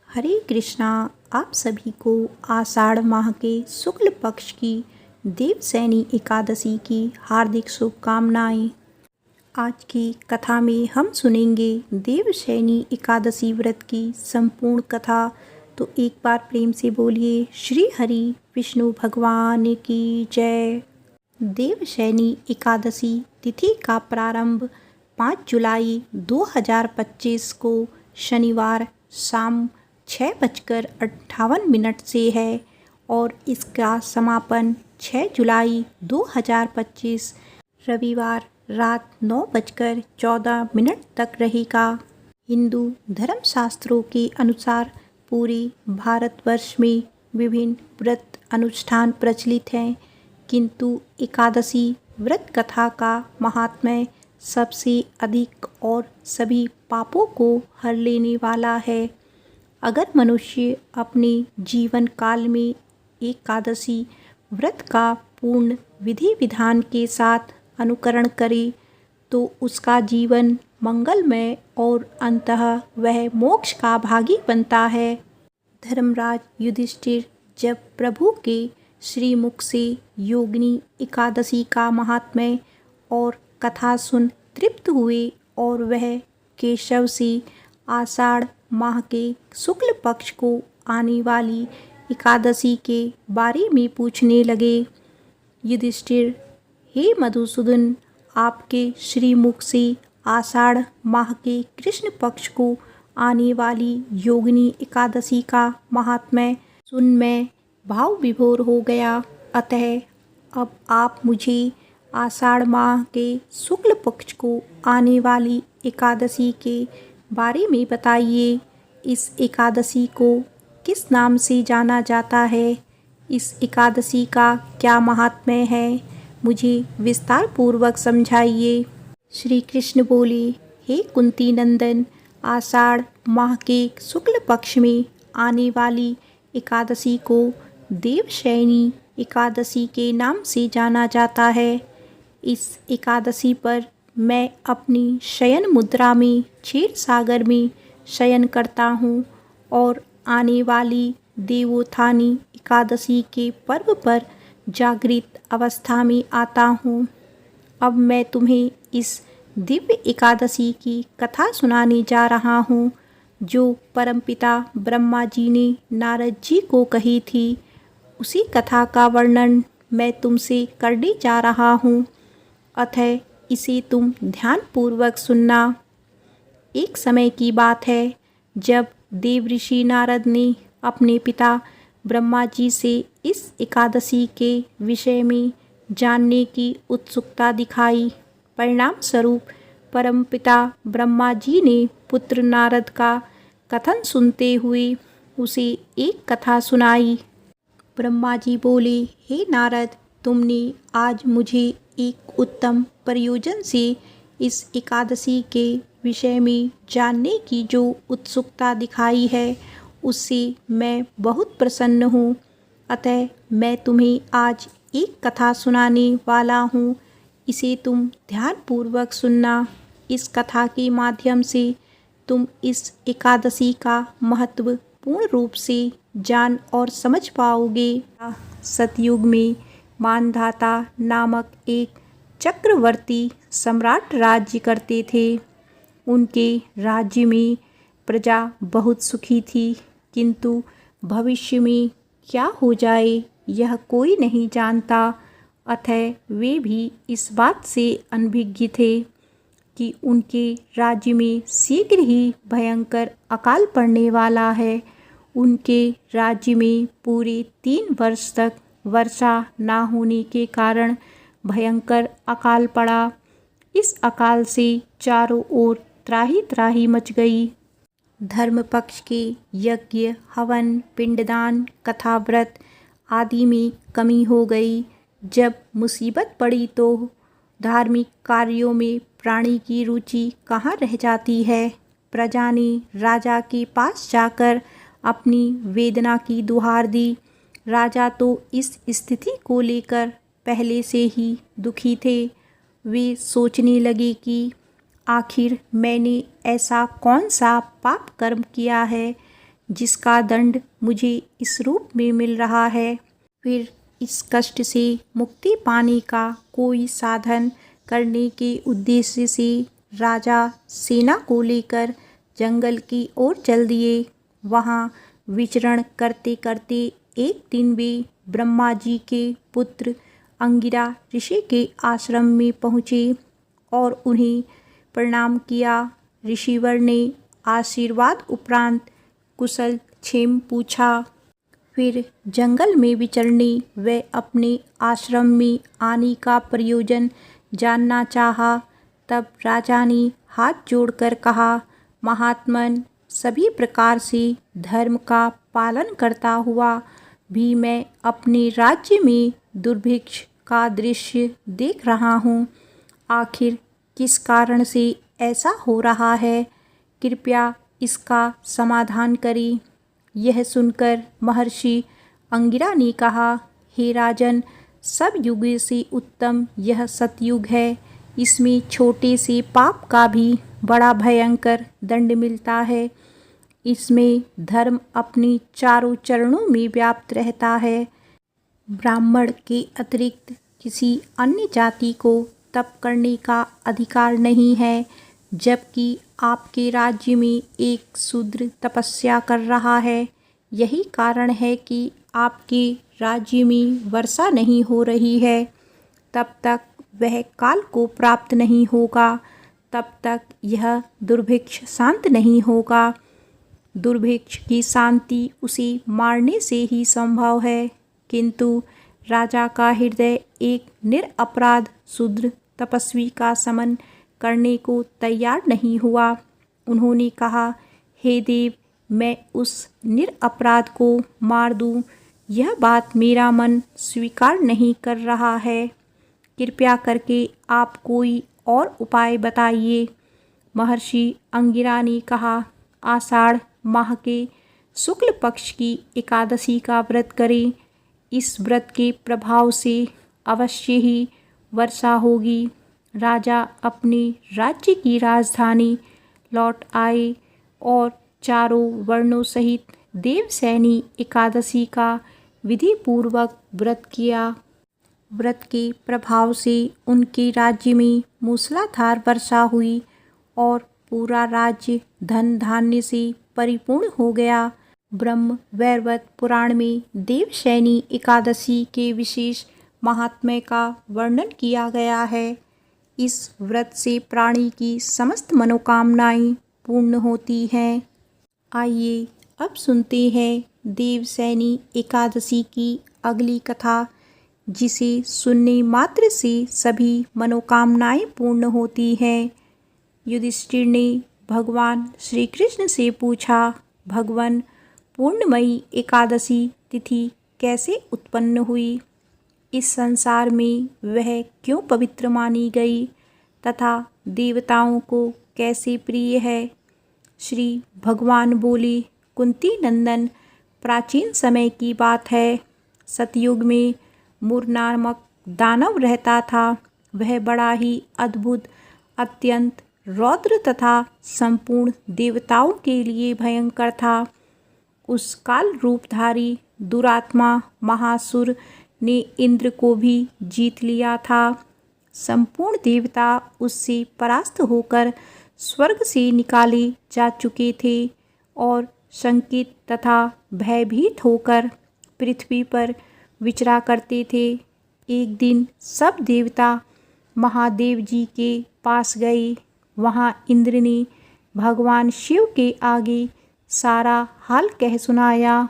हरे कृष्णा। आप सभी को आषाढ़ माह के शुक्ल पक्ष की देवशयनी एकादशी की हार्दिक शुभकामनाएं। आज की कथा में हम सुनेंगे देवशयनी एकादशी व्रत की संपूर्ण कथा। तो एक बार प्रेम से बोलिए श्री हरि विष्णु भगवान की जय। देवशयनी एकादशी तिथि का प्रारंभ 5 जुलाई 2025 को शनिवार शाम 6:58 से है और इसका समापन 6 जुलाई 2025 रविवार रात 9:14 तक रहेगा। हिंदू धर्मशास्त्रों के अनुसार पूरे भारतवर्ष में विभिन्न व्रत अनुष्ठान प्रचलित हैं, किंतु एकादशी व्रत कथा का महात्म्य सबसे अधिक और सभी पापों को हर लेने वाला है। अगर मनुष्य अपने जीवन काल में एकादशी व्रत का पूर्ण विधि विधान के साथ अनुकरण करे तो उसका जीवन मंगलमय और अंततः वह मोक्ष का भागी बनता है। धर्मराज युधिष्ठिर जब प्रभु के श्रीमुख से योगिनी एकादशी का महात्म्य और कथा सुन तृप्त हुए और वह केशव से आषाढ़ माह के शुक्ल पक्ष को आने वाली एकादशी के बारे में पूछने लगे। युधिष्ठिर, हे मधुसूदन, आपके श्रीमुख से आषाढ़ माह के कृष्ण पक्ष को आने वाली योगिनी एकादशी का महात्म्य सुन मैं भाव विभोर हो गया। अतः अब आप मुझे आषाढ़ माह के शुक्ल पक्ष को आने वाली एकादशी के बारे में बताइए। इस एकादशी को किस नाम से जाना जाता है? इस एकादशी का क्या महात्म्य है? मुझे विस्तार पूर्वक समझाइए। श्री कृष्ण बोले, हे कुंती नंदन, आषाढ़ माह के शुक्ल पक्ष में आने वाली एकादशी को देवशयनी एकादशी के नाम से जाना जाता है। इस एकादशी पर मैं अपनी शयन मुद्रा में क्षीर सागर में शयन करता हूँ और आने वाली देवोत्थानी एकादशी के पर्व पर जागृत अवस्था में आता हूँ। अब मैं तुम्हें इस दिव्य एकादशी की कथा सुनाने जा रहा हूँ जो परमपिता ब्रह्मा जी ने नारद जी को कही थी। उसी कथा का वर्णन मैं तुमसे करने जा रहा हूँ, अतः इसे तुम ध्यानपूर्वक सुनना। एक समय की बात है जब देवऋषि नारद ने अपने पिता ब्रह्मा जी से इस एकादशी के विषय में जानने की उत्सुकता दिखाई। परिणाम स्वरूप परमपिता ब्रह्मा जी ने पुत्र नारद का कथन सुनते हुए उसे एक कथा सुनाई। ब्रह्मा जी बोले, हे नारद, तुमने आज मुझे एक उत्तम प्रयोजन से इस एकादशी के विषय में जानने की जो उत्सुकता दिखाई है उससे मैं बहुत प्रसन्न हूँ। अतः मैं तुम्हें आज एक कथा सुनाने वाला हूँ, इसे तुम ध्यानपूर्वक सुनना। इस कथा के माध्यम से तुम इस एकादशी का महत्व पूर्ण रूप से जान और समझ पाओगे। सतयुग में मानधाता नामक एक चक्रवर्ती सम्राट राज्य करते थे। उनके राज्य में प्रजा बहुत सुखी थी, किंतु भविष्य में क्या हो जाए यह कोई नहीं जानता। अतः वे भी इस बात से अनभिज्ञ थे कि उनके राज्य में शीघ्र ही भयंकर अकाल पड़ने वाला है। उनके राज्य में पूरे 3 वर्ष तक वर्षा न होने के कारण भयंकर अकाल पड़ा। इस अकाल से चारों ओर त्राही त्राही मच गई। धर्म पक्ष के यज्ञ, हवन, पिंडदान, कथा, व्रत आदि में कमी हो गई। जब मुसीबत पड़ी तो धार्मिक कार्यों में प्राणी की रुचि कहाँ रह जाती है। प्रजा ने राजा के पास जाकर अपनी वेदना की दुहार दी। राजा तो इस स्थिति को लेकर पहले से ही दुखी थे। वे सोचने लगे कि आखिर मैंने ऐसा कौन सा पाप कर्म किया है जिसका दंड मुझे इस रूप में मिल रहा है। फिर इस कष्ट से मुक्ति पाने का कोई साधन करने के उद्देश्य से राजा सेना को लेकर जंगल की ओर चल दिए। वहाँ विचरण करते करते एक दिन वे ब्रह्मा जी के पुत्र अंगिरा ऋषि के आश्रम में पहुँचे और उन्हें प्रणाम किया। ऋषिवर ने आशीर्वाद उपरांत कुशल क्षेम पूछा। फिर जंगल में विचरने व अपने आश्रम में आने का प्रयोजन जानना चाहा। तब राजा ने हाथ जोड़कर कहा, महात्मन, सभी प्रकार से धर्म का पालन करता हुआ भी मैं अपने राज्य में दुर्भिक्ष का दृश्य देख रहा हूँ। आखिर किस कारण से ऐसा हो रहा है? कृपया इसका समाधान करें। यह सुनकर महर्षि अंगिरा ने कहा, हे राजन, सब युगों से उत्तम यह सतयुग है। इसमें छोटे से पाप का भी बड़ा भयंकर दंड मिलता है। इसमें धर्म अपनी चारों चरणों में व्याप्त रहता है। ब्राह्मण के अतिरिक्त किसी अन्य जाति को तप करने का अधिकार नहीं है, जबकि आपके राज्य में एक शूद्र तपस्या कर रहा है। यही कारण है कि आपके राज्य में वर्षा नहीं हो रही है। तब तक वह काल को प्राप्त नहीं होगा, तब तक यह दुर्भिक्ष शांत नहीं होगा। दुर्भिक्ष की शांति उसे मारने से ही संभव है। किंतु राजा का हृदय एक निरपराध शूद्र तपस्वी का समन करने को तैयार नहीं हुआ। उन्होंने कहा, हे देव, मैं उस निरपराध को मार दूं, यह बात मेरा मन स्वीकार नहीं कर रहा है। कृपया करके आप कोई और उपाय बताइए। महर्षि अंगिरा ने कहा, आषाढ़ माह के शुक्ल पक्ष की एकादशी का व्रत करें। इस व्रत के प्रभाव से अवश्य ही वर्षा होगी। राजा अपने राज्य की राजधानी लौट आए और चारों वर्णों सहित देवसैनी एकादशी का विधिपूर्वक व्रत किया। व्रत के प्रभाव से उनके राज्य में मूसलाधार वर्षा हुई और पूरा राज्य धन धान्य से परिपूर्ण हो गया। ब्रह्म वैवर्त पुराण में देवसैनी एकादशी के विशेष महात्म्य का वर्णन किया गया है। इस व्रत से प्राणी की समस्त मनोकामनाएं पूर्ण होती हैं। आइए अब सुनते हैं देवसैनी एकादशी की अगली कथा, जिसे सुनने मात्र से सभी मनोकामनाएं पूर्ण होती हैं। युधिष्ठिर ने भगवान श्री कृष्ण से पूछा, भगवान, पूर्णमयी एकादशी तिथि कैसे उत्पन्न हुई? इस संसार में वह क्यों पवित्र मानी गई तथा देवताओं को कैसे प्रिय है? श्री भगवान बोले, कुंती नंदन, प्राचीन समय की बात है। सतयुग में मुर नामक दानव रहता था। वह बड़ा ही अद्भुत, अत्यंत रौद्र तथा संपूर्ण देवताओं के लिए भयंकर था। उस काल रूपधारी दुरात्मा महासुर ने इंद्र को भी जीत लिया था। संपूर्ण देवता उससे परास्त होकर स्वर्ग से निकाले जा चुके थे और शंकित तथा भयभीत होकर पृथ्वी पर विचरा करते थे। एक दिन सब देवता महादेव जी के पास गए। वहाँ इंद्र ने भगवान शिव के आगे सारा हाल कह सुनाया।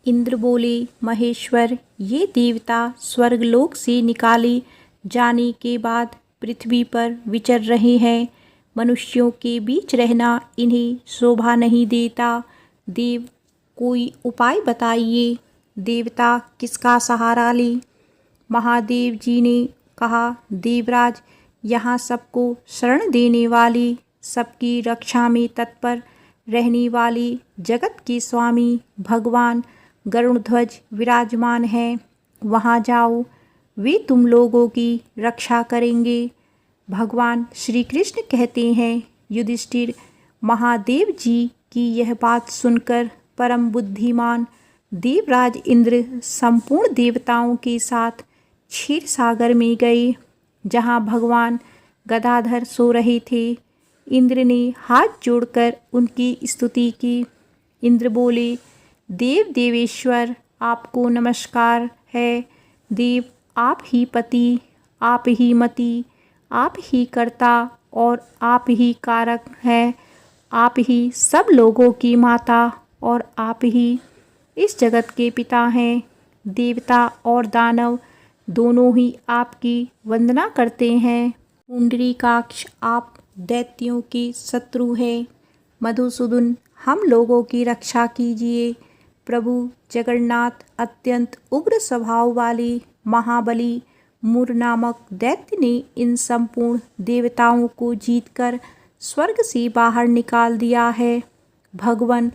इंद्र बोले, महेश्वर, ये देवता स्वर्गलोक से निकाले जाने के बाद पृथ्वी पर विचर रहे हैं। मनुष्यों के बीच रहना इन्हें शोभा नहीं देता। देव, कोई उपाय बताइए। देवता किसका सहारा ले? महादेव जी ने कहा, देवराज, यहाँ सबको शरण देने वाली, सबकी रक्षा में तत्पर रहने वाले जगत के स्वामी भगवान गरुड़ध्वज विराजमान हैं। वहाँ जाओ, वे तुम लोगों की रक्षा करेंगे। भगवान श्री कृष्ण कहते हैं, युधिष्ठिर, महादेव जी की यह बात सुनकर परम बुद्धिमान देवराज इंद्र संपूर्ण देवताओं के साथ क्षीर सागर में गए, जहाँ भगवान गदाधर सो रहे थे। इंद्र ने हाथ जोड़कर उनकी स्तुति की। इंद्र बोले, देव देवेश्वर, आपको नमस्कार है। देव, आप ही पति, आप ही मति, आप ही कर्ता और आप ही कारक हैं। आप ही सब लोगों की माता और आप ही इस जगत के पिता हैं। देवता और दानव दोनों ही आपकी वंदना करते हैं। पुंडरीकाक्ष, आप दैत्यों के शत्रु हैं। मधुसूदन, हम लोगों की रक्षा कीजिए। प्रभु जगन्नाथ अत्यंत उग्र स्वभाव वाले महाबली मुर नामक दैत्य ने इन संपूर्ण देवताओं को जीतकर स्वर्ग से बाहर निकाल दिया है। भगवान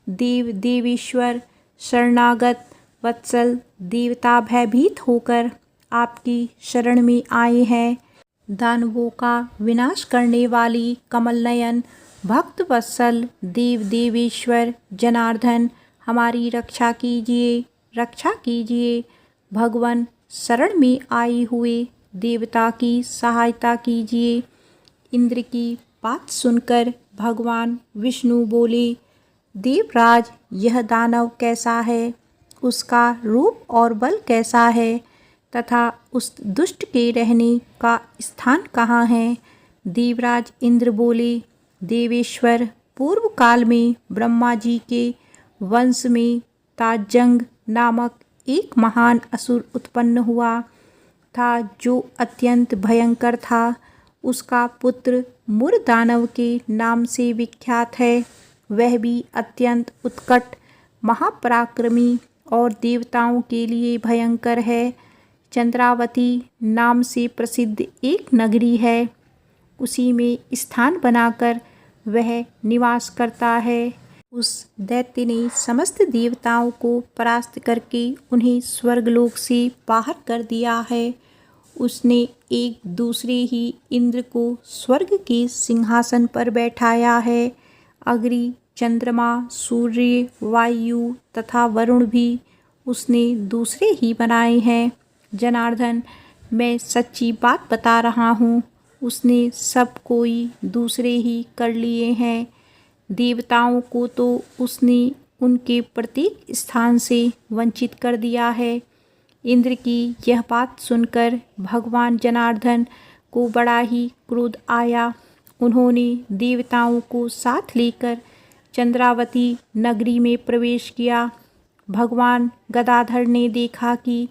देव देवेश्वर शरणागत वत्सल देवता भयभीत होकर आपकी शरण में आए हैं। दानवों का विनाश करने वाली कमल नयन भक्त वत्सल देव देवेश्वर जनार्दन, हमारी रक्षा कीजिए, रक्षा कीजिए। भगवान, शरण में आए हुए देवता की सहायता कीजिए। इंद्र की बात सुनकर भगवान विष्णु बोले, देवराज, यह दानव कैसा है, उसका रूप और बल कैसा है तथा उस दुष्ट के रहने का स्थान कहाँ है। देवराज इंद्र बोले, देवेश्वर, पूर्व काल में ब्रह्मा जी के वंश में ताजंग नामक एक महान असुर उत्पन्न हुआ था, जो अत्यंत भयंकर था। उसका पुत्र मुर दानव के नाम से विख्यात है। वह भी अत्यंत उत्कट, महापराक्रमी और देवताओं के लिए भयंकर है। चंद्रावती नाम से प्रसिद्ध एक नगरी है, उसी में स्थान बनाकर वह निवास करता है। उस दैत्य ने समस्त देवताओं को परास्त करके उन्हें स्वर्गलोक से बाहर कर दिया है। उसने एक दूसरे ही इंद्र को स्वर्ग के सिंहासन पर बैठाया है। अग्नि, चंद्रमा, सूर्य, वायु तथा वरुण भी उसने दूसरे ही बनाए हैं। जनार्दन, मैं सच्ची बात बता रहा हूँ, उसने सब कोई दूसरे ही कर लिए हैं। देवताओं को तो उसने उनके प्रत्येक स्थान से वंचित कर दिया है। इंद्र की यह बात सुनकर भगवान जनार्दन को बड़ा ही क्रोध आया। उन्होंने देवताओं को साथ लेकर चंद्रावती नगरी में प्रवेश किया। भगवान गदाधर ने देखा कि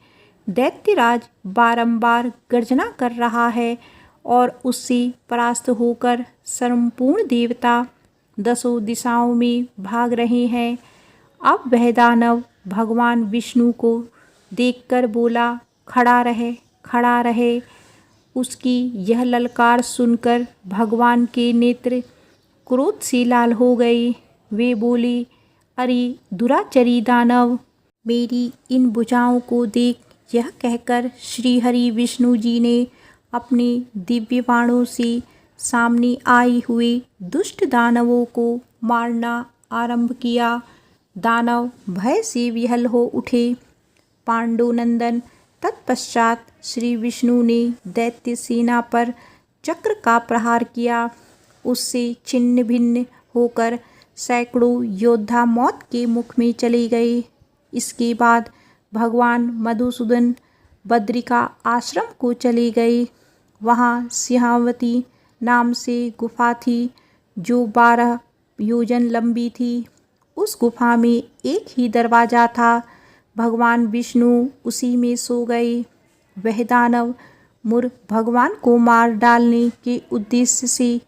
दैत्यराज बारंबार गर्जना कर रहा है और उससे परास्त होकर संपूर्ण देवता दसों दिशाओं में भाग रहे हैं। अब वह दानव भगवान विष्णु को देखकर बोला, खड़ा रहे, खड़ा रहे। उसकी यह ललकार सुनकर भगवान के नेत्र क्रोध से लाल हो गए। वे बोले, अरे दुराचरी दानव, मेरी इन भुजाओं को देख। यह कहकर श्री हरि विष्णु जी ने अपने दिव्य बाणों से सामने आए हुए दुष्ट दानवों को मारना आरंभ किया। दानव भय से विह्वल हो उठे। पांडुनंदन, तत्पश्चात श्री विष्णु ने दैत्य सेना पर चक्र का प्रहार किया। उससे छिन्न भिन्न होकर सैकड़ों योद्धा मौत के मुख में चले गए। इसके बाद भगवान मधुसूदन बद्रिका आश्रम को चले गए। वहाँ सिंहावती नाम से गुफा थी, जो 12 योजन लंबी थी। उस गुफा में एक ही दरवाजा था। भगवान विष्णु उसी में सो गए। वह दानव मुर भगवान को मार डालने के उद्देश्य से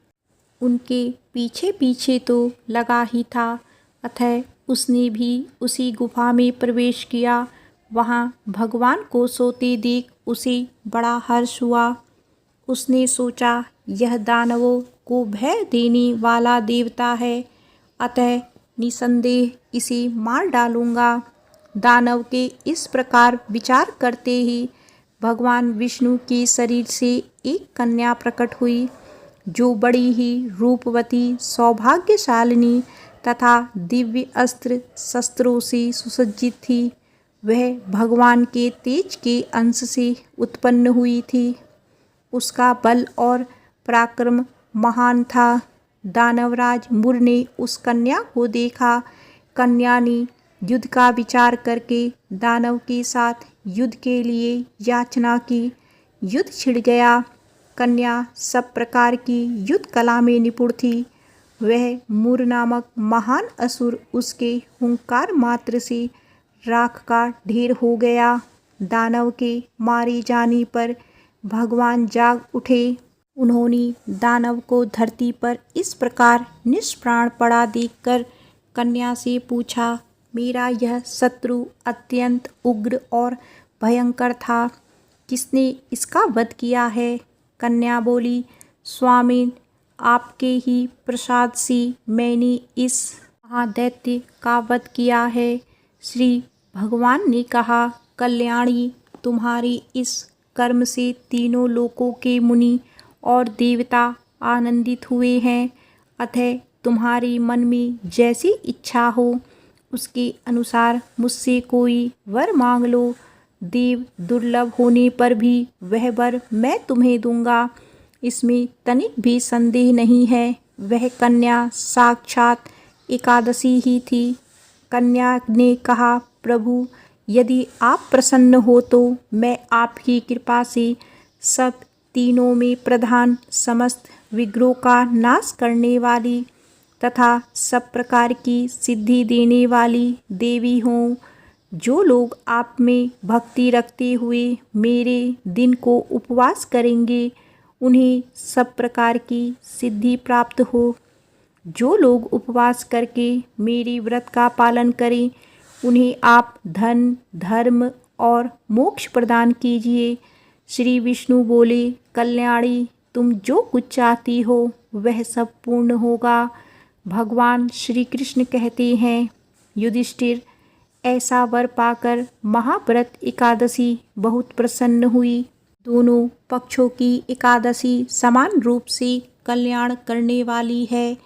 उनके पीछे पीछे तो लगा ही था, अतः उसने भी उसी गुफा में प्रवेश किया। वहाँ भगवान को सोते देख उसे बड़ा हर्ष हुआ। उसने सोचा, यह दानवों को भय देने वाला देवता है, अतः निसंदेह इसे मार डालूंगा। दानव के इस प्रकार विचार करते ही भगवान विष्णु के शरीर से एक कन्या प्रकट हुई, जो बड़ी ही रूपवती, सौभाग्यशालिनी तथा दिव्य अस्त्र शस्त्रों से सुसज्जित थी। वह भगवान के तेज के अंश से उत्पन्न हुई थी। उसका बल और पराक्रम महान था। दानवराज मुर ने उस कन्या को देखा। कन्या ने युद्ध का विचार करके दानव के साथ युद्ध के लिए याचना की। युद्ध छिड़ गया। कन्या सब प्रकार की युद्ध कला में निपुण थी। वह मुर नामक महान असुर उसके हुंकार मात्र से राख का ढेर हो गया। दानव के मारे जाने पर भगवान जाग उठे। उन्होंने दानव को धरती पर इस प्रकार निष्प्राण पड़ा देखकर कन्या से पूछा, मेरा यह शत्रु अत्यंत उग्र और भयंकर था, किसने इसका वध किया है? कन्या बोली, स्वामी, आपके ही प्रसाद से मैंने इस महादैत्य का वध किया है। श्री भगवान ने कहा, कल्याणी, तुम्हारे इस कर्म से तीनों लोकों के मुनि और देवता आनंदित हुए हैं। अतः तुम्हारे मन में जैसी इच्छा हो उसके अनुसार मुझसे कोई वर मांग लो। देव दुर्लभ होने पर भी वह वर मैं तुम्हें दूंगा, इसमें तनिक भी संदेह नहीं है। वह कन्या साक्षात एकादशी ही थी। कन्या ने कहा, प्रभु, यदि आप प्रसन्न हो तो मैं आपकी कृपा से सब तीनों में प्रधान, समस्त विग्रहों का नाश करने वाली तथा सब प्रकार की सिद्धि देने वाली देवी हूँ। जो लोग आप में भक्ति रखते हुए मेरे दिन को उपवास करेंगे उन्हें सब प्रकार की सिद्धि प्राप्त हो। जो लोग उपवास करके मेरी व्रत का पालन करें उन्हें आप धन, धर्म और मोक्ष प्रदान कीजिए। श्री विष्णु बोले, कल्याणी, तुम जो कुछ चाहती हो वह सब पूर्ण होगा। भगवान श्री कृष्ण कहते हैं, युधिष्ठिर, ऐसा वर पाकर महाव्रत एकादशी बहुत प्रसन्न हुई। दोनों पक्षों की एकादशी समान रूप से कल्याण करने वाली है।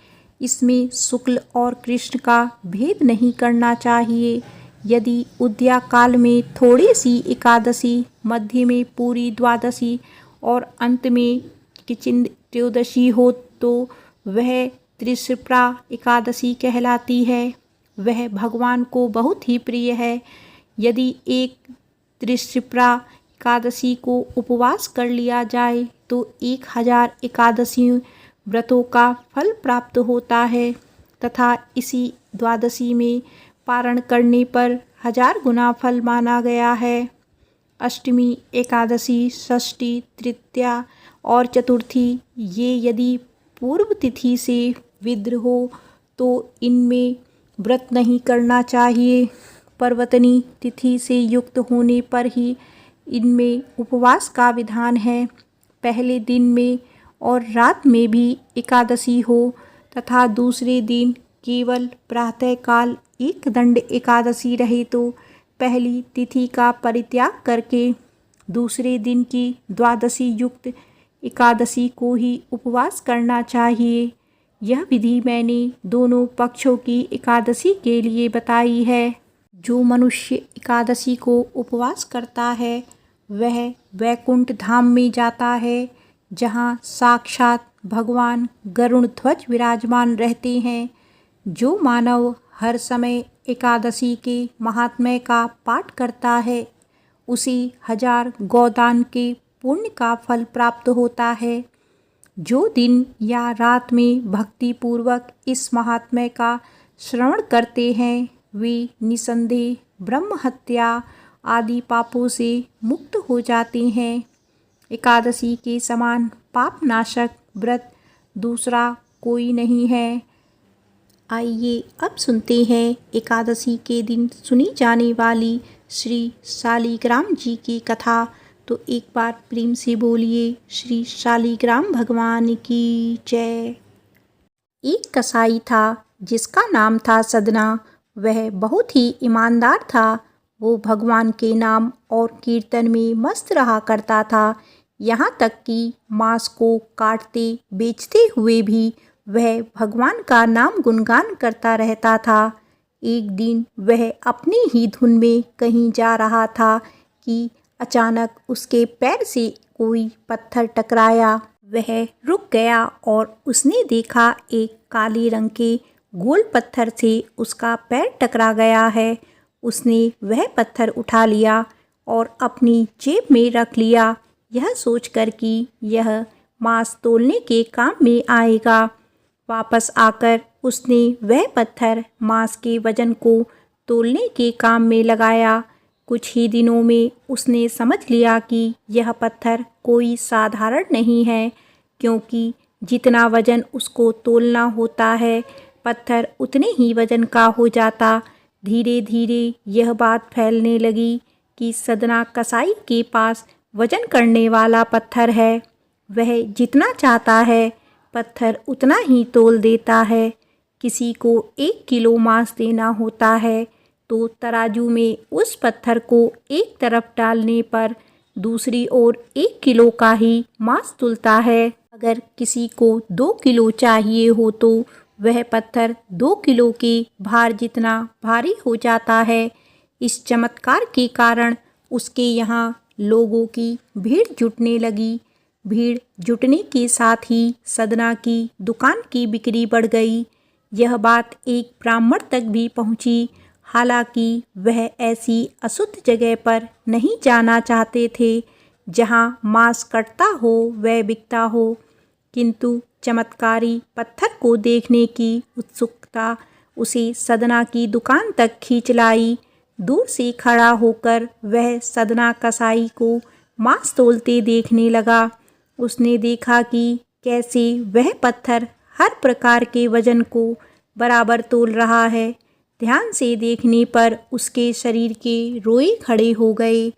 इसमें शुक्ल और कृष्ण का भेद नहीं करना चाहिए। यदि उद्या काल में थोड़ी सी एकादशी, मध्य में पूरी द्वादशी और अंत में किंचित त्रयोदशी हो तो वह त्रिशिप्रा एकादशी कहलाती है। वह भगवान को बहुत ही प्रिय है। यदि एक त्रिशिप्रा एकादशी को उपवास कर लिया जाए तो 1000 एकादशी व्रतों का फल प्राप्त होता है तथा इसी द्वादशी में पारण करने पर 1000 गुना फल माना गया है। अष्टमी, एकादशी, षष्ठी, तृतीया और चतुर्थी ये यदि पूर्व तिथि से विद्र हो तो इनमें व्रत नहीं करना चाहिए। पर्वतनी तिथि से युक्त होने पर ही इनमें उपवास का विधान है। पहले दिन में और रात में भी एकादशी हो तथा दूसरे दिन केवल प्रातःकाल एक दंड एकादशी रहे तो पहली तिथि का परित्याग करके दूसरे दिन की द्वादशी युक्त एकादशी को ही उपवास करना चाहिए। यह विधि मैंने दोनों पक्षों की एकादशी के लिए बताई है। जो मनुष्य एकादशी को उपवास करता है वह वैकुंठ धाम में जाता है, जहाँ साक्षात भगवान गरुड़ ध्वज विराजमान रहते हैं। जो मानव हर समय एकादशी के महात्म्य का पाठ करता है उसे 1000 गोदान के पुण्य का फल प्राप्त होता है। जो दिन या रात में भक्ति पूर्वक इस महात्म्य का श्रवण करते हैं वे निसंदेह ब्रह्म हत्या आदि पापों से मुक्त हो जाते हैं। एकादशी के समान पापनाशक व्रत दूसरा कोई नहीं है। आइए अब सुनते हैं एकादशी के दिन सुनी जाने वाली श्री शालिग्राम जी की कथा। तो एक बार प्रेम से बोलिए, श्री शालिग्राम भगवान की जय। एक कसाई था जिसका नाम था सदना। वह बहुत ही ईमानदार था। वो भगवान के नाम और कीर्तन में मस्त रहा करता था। यहाँ तक कि मांस को काटते बेचते हुए भी वह भगवान का नाम गुणगान करता रहता था। एक दिन वह अपनी ही धुन में कहीं जा रहा था कि अचानक उसके पैर से कोई पत्थर टकराया। वह रुक गया और उसने देखा एक काले रंग के गोल पत्थर से उसका पैर टकरा गया है। उसने वह पत्थर उठा लिया और अपनी जेब में रख लिया, यह सोचकर कि यह मांस तौलने के काम में आएगा। वापस आकर उसने वह पत्थर मांस के वजन को तौलने के काम में लगाया। कुछ ही दिनों में उसने समझ लिया कि यह पत्थर कोई साधारण नहीं है, क्योंकि जितना वजन उसको तौलना होता है पत्थर उतने ही वजन का हो जाता। धीरे धीरे यह बात फैलने लगी कि सदना कसाई के पास वजन करने वाला पत्थर है। वह जितना चाहता है पत्थर उतना ही तौल देता है। किसी को 1 किलो मांस देना होता है तो तराजू में उस पत्थर को एक तरफ डालने पर दूसरी ओर 1 किलो का ही मांस तुलता है। अगर किसी को 2 किलो चाहिए हो तो वह पत्थर 2 किलो के भार जितना भारी हो जाता है। इस चमत्कार के कारण उसके यहाँ लोगों की भीड़ जुटने लगी। भीड़ जुटने के साथ ही सदना की दुकान की बिक्री बढ़ गई। यह बात एक ब्राह्मण तक भी पहुंची। हालांकि वह ऐसी अशुद्ध जगह पर नहीं जाना चाहते थे जहां मांस कटता हो व बिकता हो, किंतु चमत्कारी पत्थर को देखने की उत्सुकता उसे सदना की दुकान तक खींच लाई। दूर से खड़ा होकर वह सदना कसाई को मांस तौलते देखने लगा। उसने देखा कि कैसे वह पत्थर हर प्रकार के वजन को बराबर तौल रहा है। ध्यान से देखने पर उसके शरीर के रोए खड़े हो गए।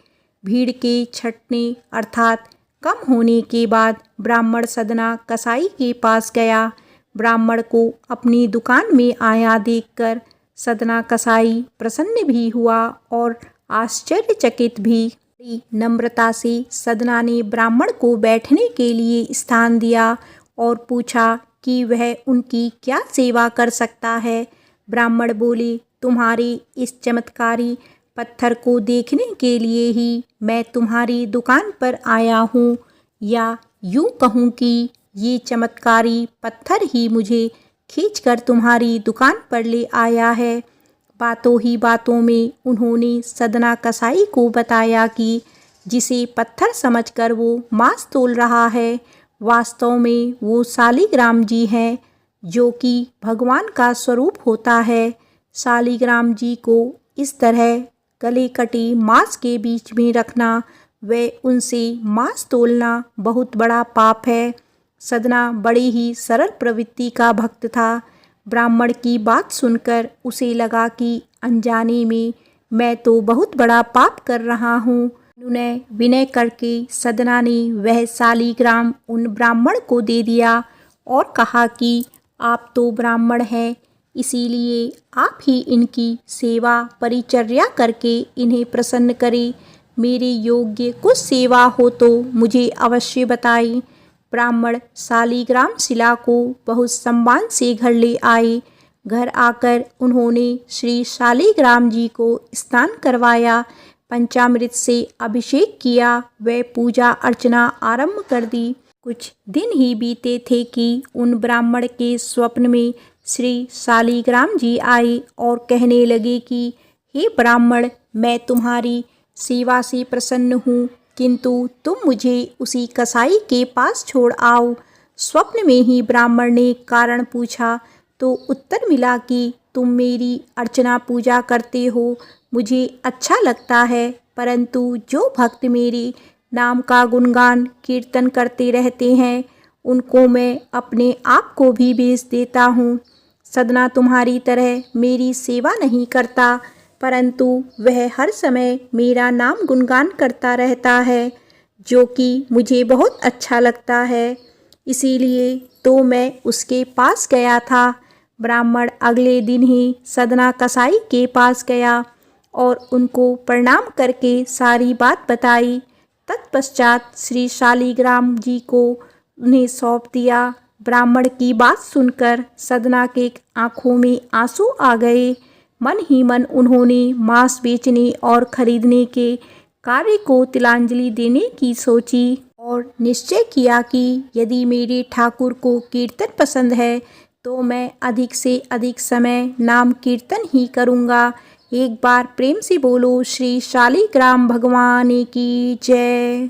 भीड़ के छंटने अर्थात कम होने के बाद ब्राह्मण सदना कसाई के पास गया। ब्राह्मण को अपनी दुकान में आया देखकर सदना कसाई प्रसन्न भी हुआ और आश्चर्यचकित भी। बड़ी नम्रता से सदना ने ब्राह्मण को बैठने के लिए स्थान दिया और पूछा कि वह उनकी क्या सेवा कर सकता है। ब्राह्मण बोले, तुम्हारे इस चमत्कारी पत्थर को देखने के लिए ही मैं तुम्हारी दुकान पर आया हूँ, या यूँ कहूँ कि ये चमत्कारी पत्थर ही मुझे खींचकर तुम्हारी दुकान पर ले आया है। बातों ही बातों में उन्होंने सदना कसाई को बताया कि जिसे पत्थर समझकर वो मांस तौल रहा है, वास्तव में वो शालिग्राम जी हैं, जो कि भगवान का स्वरूप होता है। शालिग्राम जी को इस तरह गले कटी मांस के बीच में रखना व उनसे मांस तौलना बहुत बड़ा पाप है। सदना बड़े ही सरल प्रवृत्ति का भक्त था। ब्राह्मण की बात सुनकर उसे लगा कि अनजाने में मैं तो बहुत बड़ा पाप कर रहा हूँ। उन्हें विनय करके सदना ने वह शालिग्राम उन ब्राह्मण को दे दिया और कहा कि आप तो ब्राह्मण हैं, इसीलिए आप ही इनकी सेवा परिचर्या करके इन्हें प्रसन्न करें। मेरे योग्य कुछ सेवा हो तो मुझे अवश्य बताएं। ब्राह्मण शालिग्राम शिला को बहुत सम्मान से घर ले आए। घर आकर उन्होंने श्री शालिग्राम जी को स्नान करवाया, पंचामृत से अभिषेक किया व पूजा अर्चना आरंभ कर दी। कुछ दिन ही बीते थे कि उन ब्राह्मण के स्वप्न में श्री शालिग्राम जी आए और कहने लगे कि हे ब्राह्मण, मैं तुम्हारी सेवा से प्रसन्न हूँ, किंतु तुम मुझे उसी कसाई के पास छोड़ आओ। स्वप्न में ही ब्राह्मण ने कारण पूछा तो उत्तर मिला कि तुम मेरी अर्चना पूजा करते हो, मुझे अच्छा लगता है, परंतु जो भक्त मेरे नाम का गुणगान कीर्तन करते रहते हैं उनको मैं अपने आप को भी बेच देता हूँ। सदना तुम्हारी तरह मेरी सेवा नहीं करता, परंतु वह हर समय मेरा नाम गुणगान करता रहता है, जो कि मुझे बहुत अच्छा लगता है, इसीलिए तो मैं उसके पास गया था। ब्राह्मण अगले दिन ही सदना कसाई के पास गया और उनको प्रणाम करके सारी बात बताई। तत्पश्चात श्री शालिग्राम जी को उन्हें सौंप दिया। ब्राह्मण की बात सुनकर सदना के आंखों में आंसू आ गए। मन ही मन उन्होंने मांस बेचने और खरीदने के कार्य को तिलांजलि देने की सोची और निश्चय किया कि यदि मेरे ठाकुर को कीर्तन पसंद है तो मैं अधिक से अधिक समय नाम कीर्तन ही करूँगा। एक बार प्रेम से बोलो श्री शालिग्राम भगवान की जय।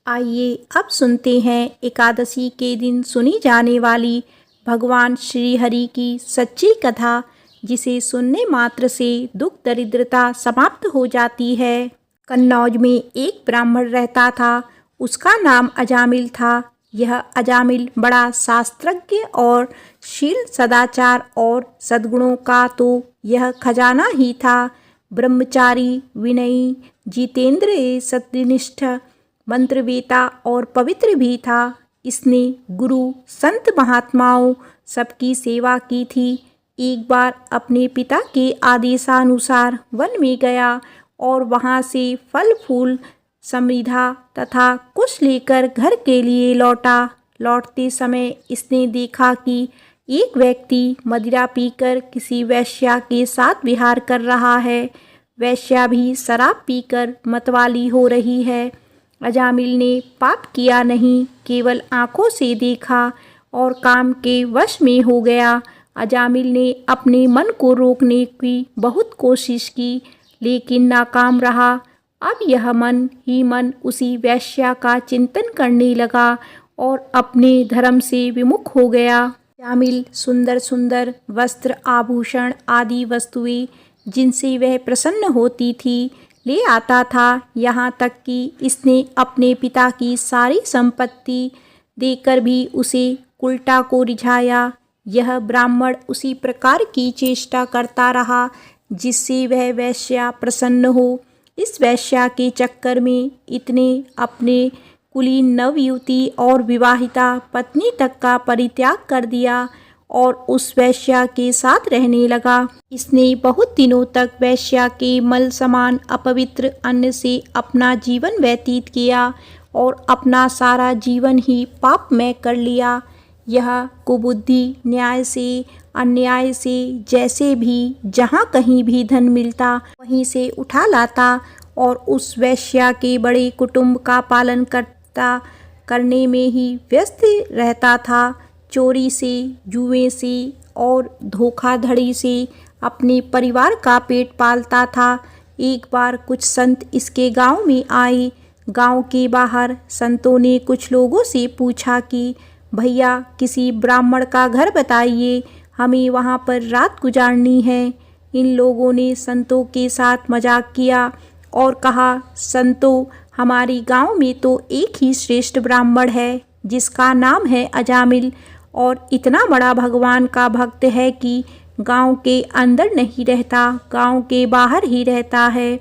आइए अब सुनते हैं एकादशी के दिन सुनी जाने वाली भगवान श्री हरि की सच्ची कथा, जिसे सुनने मात्र से दुख दरिद्रता समाप्त हो जाती है। कन्नौज में एक ब्राह्मण रहता था, उसका नाम अजामिल था। यह अजामिल बड़ा शास्त्रज्ञ और शील सदाचार और सद्गुणों का तो यह खजाना ही था। ब्रह्मचारी, विनयी, जितेंद्रिय, सत्यनिष्ठ, मंत्रवेता और पवित्र भी था। इसने गुरु, संत, महात्माओं सबकी सेवा की थी। एक बार अपने पिता के आदेशानुसार वन में गया और वहाँ से फल फूल, समृद्धा तथा कुछ लेकर घर के लिए लौटा। लौटते समय इसने देखा कि एक व्यक्ति मदिरा पीकर किसी वेश्या के साथ विहार कर रहा है। वेश्या भी शराब पीकर मतवाली हो रही है। अजामिल ने पाप किया नहीं, केवल आंखों से देखा और काम के वश में हो गया। अजामिल ने अपने मन को रोकने की बहुत कोशिश की, लेकिन नाकाम रहा। अब यह मन ही मन उसी वेश्या का चिंतन करने लगा और अपने धर्म से विमुख हो गया। अजामिल सुंदर सुंदर वस्त्र, आभूषण आदि वस्तुएं जिनसे वह प्रसन्न होती थी ले आता था। यहाँ तक कि इसने अपने पिता की सारी संपत्ति देकर भी उसे उल्टा को रिझाया। यह ब्राह्मण उसी प्रकार की चेष्टा करता रहा जिससे वह वेश्या प्रसन्न हो। इस वेश्या के चक्कर में इतने अपने कुलीन नवयुवती और विवाहिता पत्नी तक का परित्याग कर दिया और उस वेश्या के साथ रहने लगा। इसने बहुत दिनों तक वेश्या के मल समान अपवित्र अन्न से अपना जीवन व्यतीत किया और अपना सारा जीवन ही पापमय कर लिया। यह कुबुद्धि न्याय से, अन्याय से, जैसे भी जहाँ कहीं भी धन मिलता वहीं से उठा लाता और उस वेश्या के बड़े कुटुंब का पालन करने में ही व्यस्त रहता था। चोरी से, जुए से और धोखाधड़ी से अपने परिवार का पेट पालता था। एक बार कुछ संत इसके गांव में आए। गांव के बाहर संतों ने कुछ लोगों से पूछा कि भैया किसी ब्राह्मण का घर बताइए, हमें वहां पर रात गुजारनी है। इन लोगों ने संतों के साथ मजाक किया और कहा, संतों, हमारी गांव में तो एक ही श्रेष्ठ ब्राह्मण है जिसका नाम है अजामिल, और इतना बड़ा भगवान का भक्त है कि गांव के अंदर नहीं रहता, गांव के बाहर ही रहता है।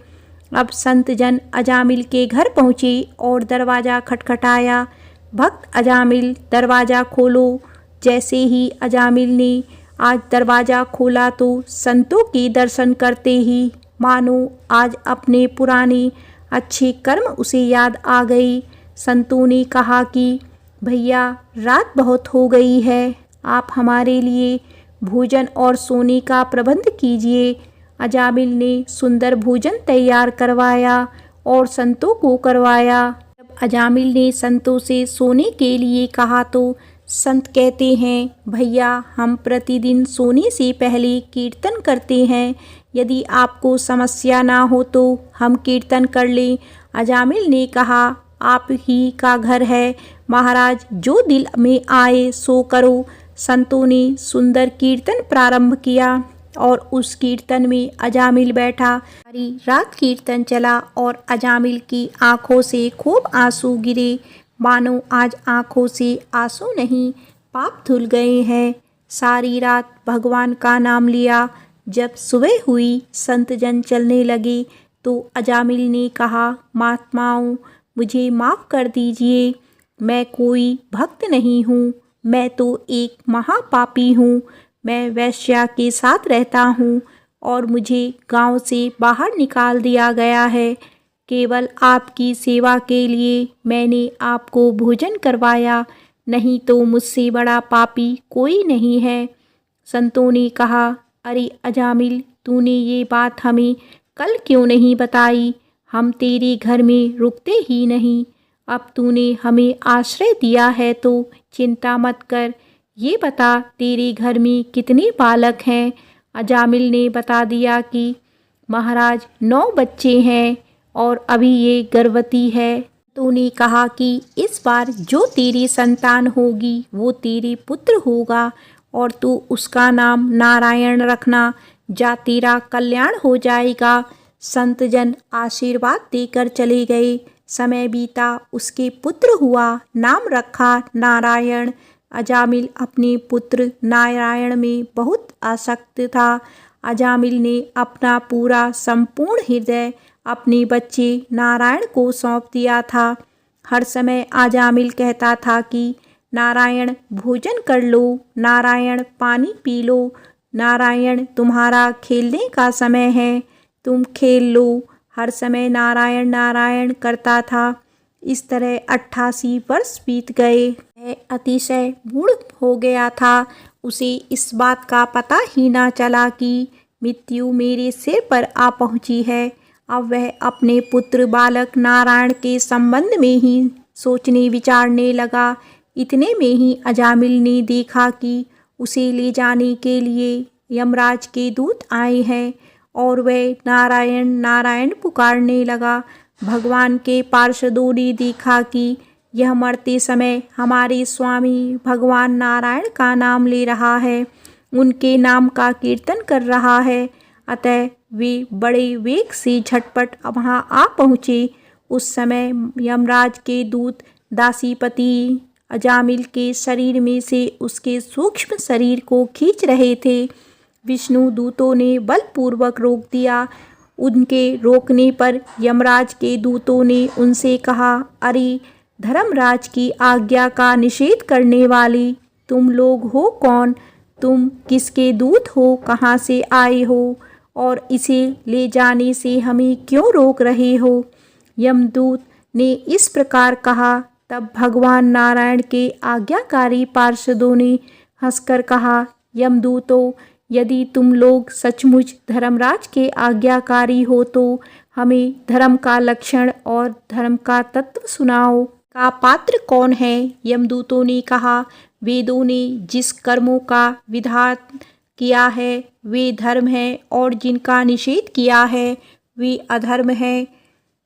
अब संत जन अजामिल के घर पहुँचे और दरवाज़ा खटखटाया। भक्त अजामिल, दरवाज़ा खोलो। जैसे ही अजामिल ने आज दरवाज़ा खोला तो संतों के दर्शन करते ही मानो आज अपने पुराने अच्छे कर्म उसे याद आ गई। संतों ने कहा कि भैया रात बहुत हो गई है, आप हमारे लिए भोजन और सोने का प्रबंध कीजिए। अजामिल ने सुंदर भोजन तैयार करवाया और संतों को करवाया। जब अजामिल ने संतों से सोने के लिए कहा तो संत कहते हैं, भैया हम प्रतिदिन सोने से पहले कीर्तन करते हैं, यदि आपको समस्या ना हो तो हम कीर्तन कर लें। अजामिल ने कहा, आप ही का घर है महाराज, जो दिल में आए सो करो। संतों ने सुंदर कीर्तन प्रारंभ किया और उस कीर्तन में अजामिल बैठा। सारी रात कीर्तन चला और अजामिल की आंखों से खूब आंसू गिरे, मानो आज आंखों से आंसू नहीं पाप धुल गए हैं। सारी रात भगवान का नाम लिया। जब सुबह हुई संत जन चलने लगे तो अजामिल ने कहा, महात्माओं मुझे माफ़ कर दीजिए, मैं कोई भक्त नहीं हूँ, मैं तो एक महापापी हूँ। मैं वेश्या के साथ रहता हूँ और मुझे गांव से बाहर निकाल दिया गया है। केवल आपकी सेवा के लिए मैंने आपको भोजन करवाया, नहीं तो मुझसे बड़ा पापी कोई नहीं है। संतों ने कहा, अरे अजामिल, तूने ये बात हमें कल क्यों नहीं बताई? हम तेरे घर में रुकते ही नहीं। अब तूने हमें आश्रय दिया है तो चिंता मत कर। ये बता, तेरे घर में कितने बालक हैं? अजामिल ने बता दिया कि महाराज 9 बच्चे हैं और अभी ये गर्भवती है। तूने कहा कि इस बार जो तेरी संतान होगी वो तेरे पुत्र होगा और तू उसका नाम नारायण रखना, जा तेरा कल्याण हो जाएगा। संत जन आशीर्वाद देकर चले गए। समय बीता, उसके पुत्र हुआ, नाम रखा नारायण। अजामिल अपने पुत्र नारायण में बहुत आसक्त था। अजामिल ने अपना पूरा संपूर्ण हृदय अपने बच्चे नारायण को सौंप दिया था। हर समय अजामिल कहता था कि नारायण भोजन कर लो, नारायण पानी पी लो, नारायण तुम्हारा खेलने का समय है, तुम खेल लो। हर समय नारायण नारायण करता था। इस तरह 88 वर्ष बीत गए। वह अतिशय मूढ़ हो गया था। उसे इस बात का पता ही ना चला कि मृत्यु मेरे सिर पर आ पहुंची है। अब वह अपने पुत्र बालक नारायण के संबंध में ही सोचने विचारने लगा। इतने में ही अजामिल ने देखा कि उसे ले जाने के लिए यमराज के दूत आए हैं और वह नारायण नारायण पुकारने लगा। भगवान के पार्षदों ने देखा कि यह मरते समय हमारे स्वामी भगवान नारायण का नाम ले रहा है, उनके नाम का कीर्तन कर रहा है। अतः वे बड़े वेग से झटपट वहाँ आ पहुँचे। उस समय यमराज के दूत दासीपति अजामिल के शरीर में से उसके सूक्ष्म शरीर को खींच रहे थे। विष्णु दूतों ने बलपूर्वक रोक दिया। उनके रोकने पर यमराज के दूतों ने उनसे कहा, अरे धर्मराज की आज्ञा का निषेध करने वाले तुम लोग हो कौन? तुम किसके दूत हो? कहाँ से आए हो? और इसे ले जाने से हमें क्यों रोक रहे हो? यमदूत ने इस प्रकार कहा। तब भगवान नारायण के आज्ञाकारी पार्षदों ने हंसकर कहा, यमदूतों, यदि तुम लोग सचमुच धर्मराज के आज्ञाकारी हो तो हमें धर्म का लक्षण और धर्म का तत्व सुनाओ। का पात्र कौन है? यमदूतों ने कहा, वेदों ने जिस कर्मों का विधान किया है वे धर्म है और जिनका निषेध किया है वे अधर्म है।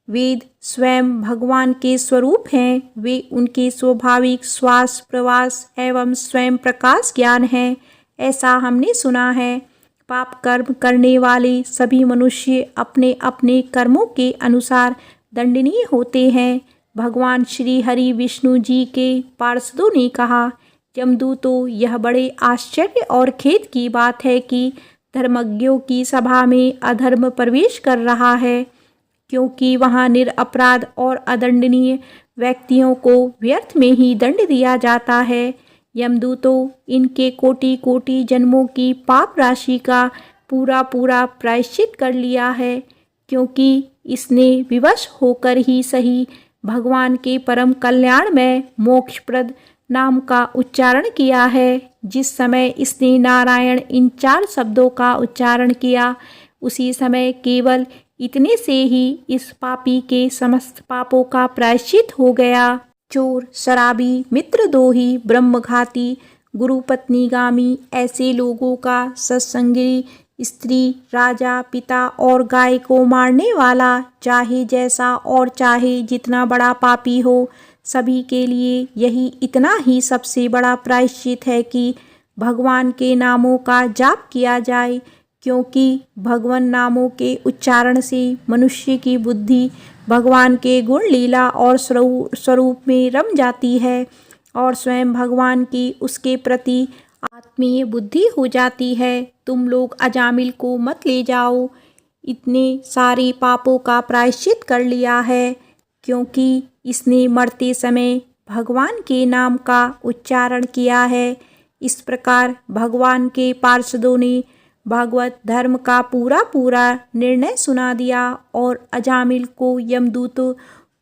वेद स्वयं भगवान के स्वरूप हैं। वे उनके स्वाभाविक श्वास प्रवास एवं स्वयं प्रकाश ज्ञान है, ऐसा हमने सुना है। पाप कर्म करने वाले सभी मनुष्य अपने अपने कर्मों के अनुसार दंडनीय होते हैं। भगवान श्री हरि विष्णु जी के पार्षदों ने कहा, यमदूतों, यह बड़े आश्चर्य और खेद की बात है कि धर्मज्ञों की सभा में अधर्म प्रवेश कर रहा है, क्योंकि वहाँ निरपराध और अदंडनीय व्यक्तियों को व्यर्थ में ही दंड दिया जाता है। यमदूतों, इनके कोटि कोटि जन्मों की पाप राशि का पूरा पूरा प्रायश्चित कर लिया है, क्योंकि इसने विवश होकर ही सही भगवान के परम कल्याण में मोक्षप्रद नाम का उच्चारण किया है। जिस समय इसने नारायण इन 4 शब्दों का उच्चारण किया, उसी समय केवल इतने से ही इस पापी के समस्त पापों का प्रायश्चित हो गया। चोर, शराबी, मित्रद्रोही, ब्रह्मघाती, गुरुपत्नीगामी ऐसे लोगों का सत्संगी, स्त्री, राजा, पिता और गाय को मारने वाला, चाहे जैसा और चाहे जितना बड़ा पापी हो, सभी के लिए यही इतना ही सबसे बड़ा प्रायश्चित है कि भगवान के नामों का जाप किया जाए, क्योंकि भगवान नामों के उच्चारण से मनुष्य की बुद्धि भगवान के गुण लीला और स्वरूप में रम जाती है और स्वयं भगवान की उसके प्रति आत्मीय बुद्धि हो जाती है। तुम लोग अजामिल को मत ले जाओ, इतने सारे पापों का प्रायश्चित कर लिया है, क्योंकि इसने मरते समय भगवान के नाम का उच्चारण किया है। इस प्रकार भगवान के पार्षदों ने भागवत धर्म का पूरा पूरा निर्णय सुना दिया और अजामिल को यमदूतों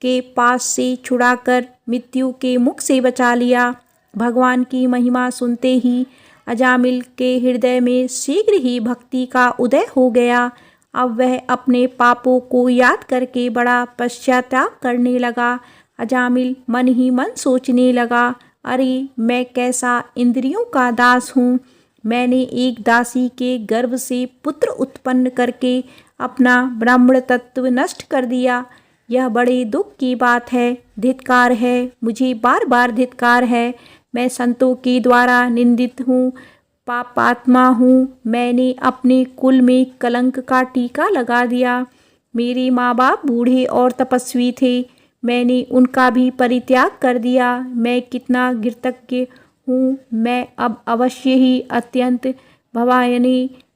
के पास से छुड़ाकर मृत्यु के मुख से बचा लिया। भगवान की महिमा सुनते ही अजामिल के हृदय में शीघ्र ही भक्ति का उदय हो गया। अब वह अपने पापों को याद करके बड़ा पश्चाताप करने लगा। अजामिल मन ही मन सोचने लगा, अरे मैं कैसा इंद्रियों का दास हूँ। मैंने एक दासी के गर्भ से पुत्र उत्पन्न करके अपना ब्राह्मण तत्व नष्ट कर दिया। यह बड़े दुख की बात है। धिक्कार है, मुझे बार बार धिक्कार है। मैं संतों के द्वारा निंदित हूँ, पापात्मा हूँ। मैंने अपने कुल में कलंक का टीका लगा दिया। मेरे माँ बाप बूढ़े और तपस्वी थे, मैंने उनका भी परित्याग कर दिया। मैं कितना कृतज्ञ हूँ। मैं अब अवश्य ही अत्यंत भयावह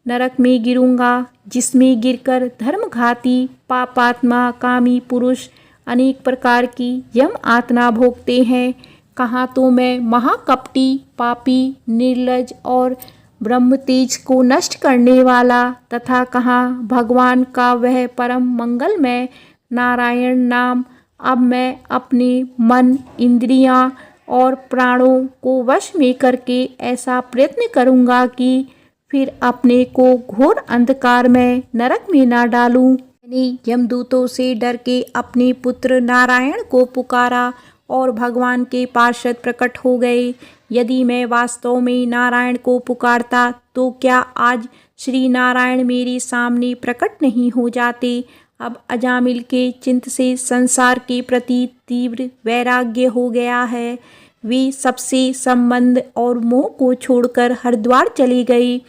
नरक में गिरूंगा, जिसमें गिरकर धर्मघाती पापात्मा कामी पुरुष अनेक प्रकार की यम यातना भोगते हैं। कहाँ तो मैं महाकपटी, पापी, निर्लज और ब्रह्म तेज को नष्ट करने वाला, तथा कहाँ भगवान का वह परम मंगलमय नारायण नाम। अब मैं अपने मन, इंद्रियां और प्राणों को वश में करके ऐसा प्रयत्न करूँगा कि फिर अपने को घोर अंधकार में नरक में ना डालूं। मैंने यमदूतों से डर के अपने पुत्र नारायण को पुकारा और भगवान के पार्षद प्रकट हो गए। यदि मैं वास्तव में नारायण को पुकारता तो क्या आज श्री नारायण मेरे सामने प्रकट नहीं हो जाते। अब अजामिल के चित्त से संसार के प्रति तीव्र वैराग्य हो गया है। वे सबसे संबंध और मोह को छोड़कर हरिद्वार चले गए।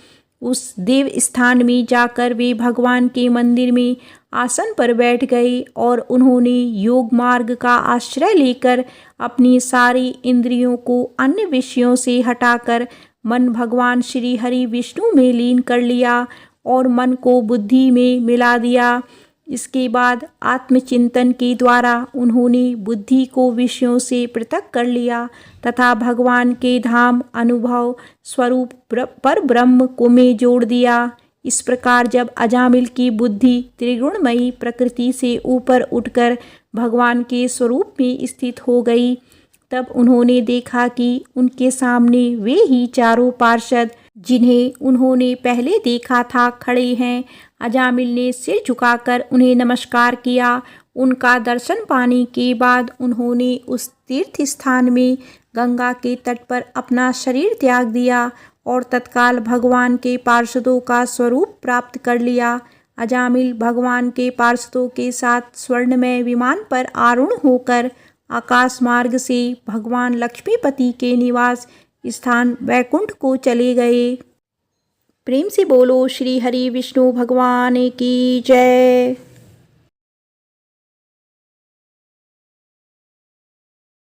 उस देव स्थान में जाकर वे भगवान के मंदिर में आसन पर बैठ गए और उन्होंने योग मार्ग का आश्रय लेकर अपनी सारी इंद्रियों को अन्य विषयों से हटाकर मन भगवान श्री हरि विष्णु में लीन कर लिया और मन को बुद्धि में मिला दिया। इसके बाद आत्मचिंतन के द्वारा उन्होंने बुद्धि को विषयों से पृथक कर लिया तथा भगवान के धाम अनुभव स्वरूप पर ब्रह्म को में जोड़ दिया। इस प्रकार जब अजामिल की बुद्धि त्रिगुणमयी प्रकृति से ऊपर उठकर भगवान के स्वरूप में स्थित हो गई, तब उन्होंने देखा कि उनके सामने वे ही चारों पार्षद जिन्हें उन्होंने पहले देखा था खड़े हैं। अजामिल ने सिर झुकाकर उन्हें नमस्कार किया। उनका दर्शन पाने के बाद उन्होंने उस तीर्थ स्थान में गंगा के तट पर अपना शरीर त्याग दिया और तत्काल भगवान के पार्षदों का स्वरूप प्राप्त कर लिया। अजामिल भगवान के पार्षदों के साथ स्वर्णमय विमान पर आरूढ़ होकर आकाश मार्ग से भगवान लक्ष्मीपति के निवास स्थान वैकुंठ को चले गए। प्रेम से बोलो श्री हरि विष्णु भगवान की जय।